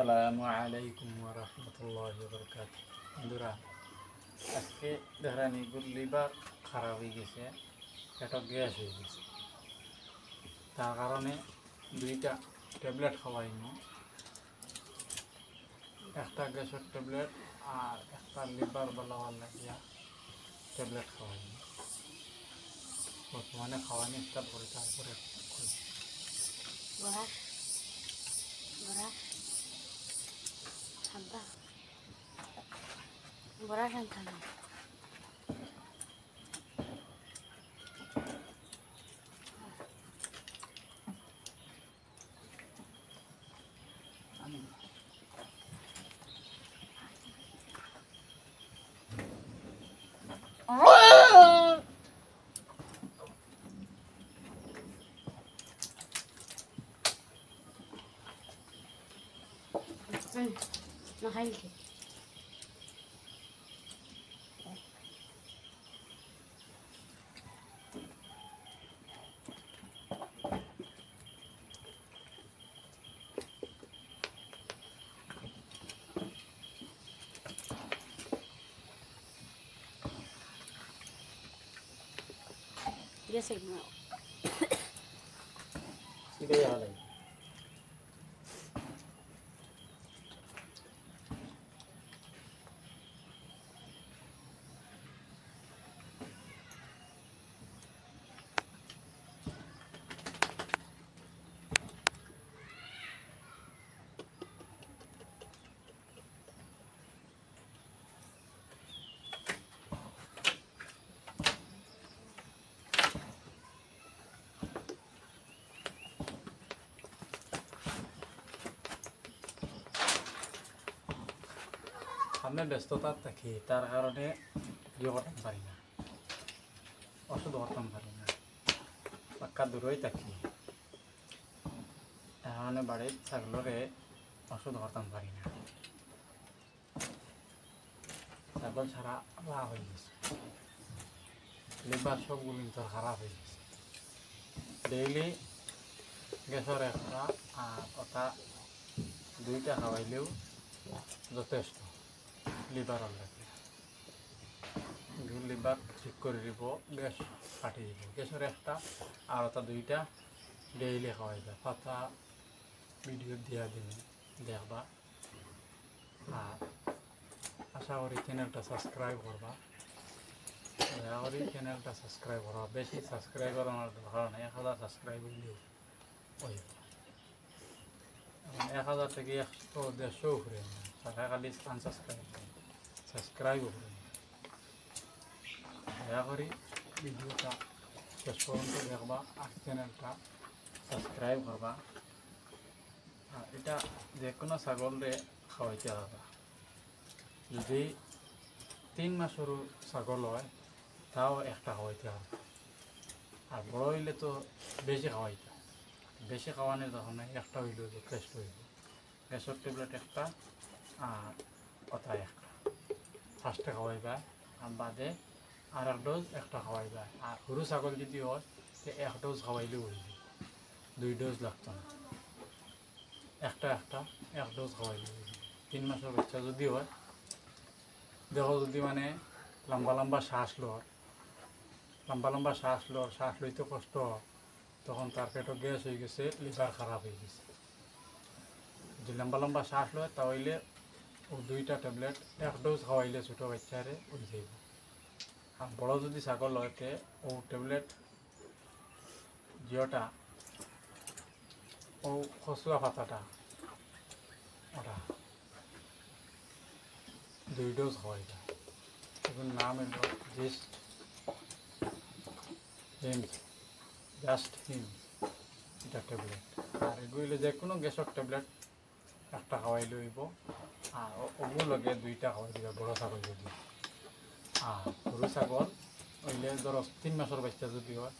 আসসালামু আলাইকুম ওয়া রাহমাতুল্লাহি ওয়া বারাকাতুহু। বন্ধুরা, আজকে দেখেন লিভার খারাপ হয়ে গেছে, পেটে গ্যাস হয়ে গেছে। তার কারণে দুইটা ট্যাবলেট খাওয়াইনি, একটা গ্যাসের ট্যাবলেট আর একটা লিভার বালাওয়ার লাগিয়া ট্যাবলেট খাওয়াইনি। বর্তমানে খাওয়ানি স্টার্ট করে তারপরে বড়া সন্তান نخلي يا سيدنا সিধে হালাই। সামনে ব্যস্ততা থাকি, তার কারণে ইয়ে করতে পারি না, ওষুধ করতে পারি না, পাক্কা দূরই থাকি। এখন বাড়ির ছাগলরে ওষুধ করতে পারি না, ছাগল ছাড়া লাভ হয়ে গেছে, লিভার সবগুলো তো খারাপ হয়ে গেছে। ডেইলি গ্যাসের একটা আর ওটা দুইটা খাওয়াইলেও যথেষ্ট লিভারের লাগে। লিভার ঠিক করে দিব, গ্যাস কাটিয়ে দিব। গ্যাসের একটা আর ওটা দুইটা ডেইলি খাওয়াই যায়, পাতা ভিডিও দিয়া দিন দেখবা। আর আশা করি চ্যানেলটা সাবস্ক্রাইব করবা, দয়া করি চ্যানেলটা সাবস্ক্রাইব করবা। বেশি সাবস্ক্রাইবার আমার দরকার নেই, 1000 সাবস্ক্রাইব হইলেও ওই 1000 থেকে 100-150 উপরে তারা খালি আনসাবস্ক্রাইব সাবস্ক্রাইব উপরে। দয়া করি ভিডিওটা শেষ পর্যন্ত দেখবা আর চ্যানেলটা সাবস্ক্রাইব করবা। আর এটা যে কোনো ছাগলরে খাওয়াইতে হবে। যদি 3 মাসেরও ছাগল হয় তাও একটা খাওয়াইতে হবে। আর বড় হইলে তো বেশি খাওয়াইতে হবে। বেশি খাওয়ানোর তখন একটা হইলেও যথেষ্ট হইব। গ্যাসের ট্যাবলেট একটা আর কথা একটা ফার্স্টে খাওয়াইবা, আর বাদে আর 1 ডোজ একটা খাওয়াইবা। আর সরু ছাগল যদি হয় তো 1 ডোজ খাওয়াইলেও হইব, 2 ডোজ লাগতো না, একটা 1 ডোজ খাওয়াইলেও হইব। 3 মাসের বাচ্চা যদি হয়, দেখো যদি মানে লম্বা লম্বা শ্বাস লইতে কষ্ট হয়, তখন তার পেটে গ্যাস হয়ে গেছে, লিভার খারাপ হয়ে গেছে। যদি লম্বা লম্বা শ্বাস লয় তাহলে ও 2টা ট্যাবলেট 1 ডোজ খাওয়াইলে ছোটো বাচ্চারে হয়ে যাইব। আর বড় যদি ছাগল হয় ও ট্যাবলেট যেটা ও খসুয়া পাতাটা ওটা 2 ডোজ খাওয়াইবা। এখন নাম এলো জাস্ট হিম, এটা ট্যাবলেট। আর এগুলো যে কোনো গ্যাসের ট্যাবলেট একটা খাওয়াইলে হইব। আর ওগুলো লগে 2টা খাওয়াই দিবা বড় ছাগল যদি। আর সরু ছাগল হইলে ধরো 3 মাসের বাচ্চা যদি হয়,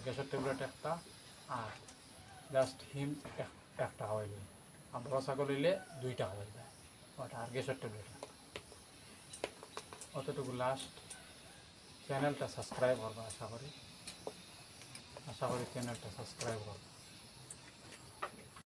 গ্যাসের ট্যাবলেট একটা আর জাস্ট হিম একটা খাওয়াইলে। আর বড় ছাগল হইলে 2টা খাওয়াই দেয় ওটা, আর গ্যাসের ট্যাবলেট অতটুকু। লাস্ট চ্যানেলটা সাবস্ক্রাইব করবা, আশা করি চ্যানেলটা সাবস্ক্রাইব করবা।